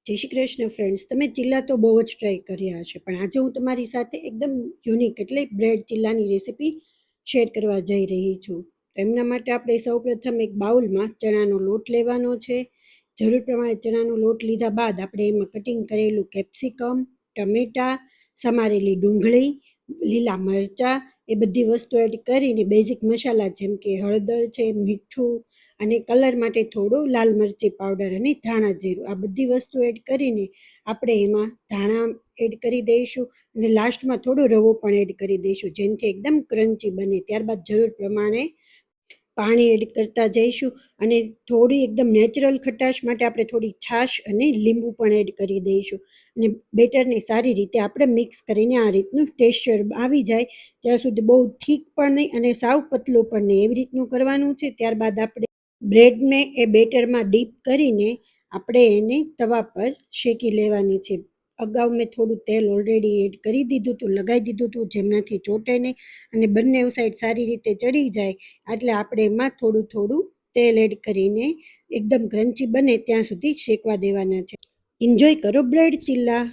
જય શ્રી કૃષ્ણ ફ્રેન્ડ્સ. તમે ચિલ્લા તો બહુ જ ટ્રાય કર્યા હશે, પણ આજે હું તમારી સાથે એકદમ યુનિક એટલે બ્રેડ ચિલ્લાની રેસીપી શેર કરવા જઈ રહી છું. તો એમના માટે આપણે સૌપ્રથમ એક બાઉલમાં ચણાનો લોટ લેવાનો છે. જરૂર પ્રમાણે ચણાનો લોટ લીધા બાદ આપણે એમાં કટિંગ કરેલું કેપ્સિકમ, ટમેટાં, સમારેલી ડુંગળી, લીલા મરચાં એ બધી વસ્તુ એડ કરીને બેઝિક મસાલા જેમ કે હળદર છે, મીઠું અને કલર માટે થોડું લાલ મરચી પાવડર અને ધાણા જીરું, આ બધી વસ્તુ એડ કરીને આપણે એમાં ધાણા એડ કરી દઈશું અને લાસ્ટમાં થોડો રવો પણ એડ કરી દઈશું, જેનાથી એકદમ ક્રન્ચી બને. ત્યારબાદ જરૂર પ્રમાણે પાણી એડ કરતા જઈશું અને થોડી એકદમ નેચરલ ખટાશ માટે આપણે થોડી છાશ અને લીંબુ પણ એડ કરી દઈશું અને બેટરને સારી રીતે આપણે મિક્સ કરીને આ રીતનું ટેક્સચર આવી જાય ત્યાં સુધી બહુ થીક પણ નહીં અને સાવ પતલું પણ નહીં, એવી રીતનું કરવાનું છે. ત્યારબાદ આપણે બ્રેડને એ બેટરમાં ડીપ કરીને આપણે એને તવા પર શેકી લેવાની છે. અગાઉ મેં થોડું તેલ ઓલરેડી એડ કરી દીધું હતું, લગાવી દીધું હતું, જેમનાથી ચોટે નહીં અને બંને સાઈડ સારી રીતે ચડી જાય એટલે આપણે એમાં થોડું થોડું તેલ એડ કરીને એકદમ ક્રન્ચી બને ત્યાં સુધી શેકવા દેવાના છે. એન્જોય કરો બ્રેડ ચિલ્લા.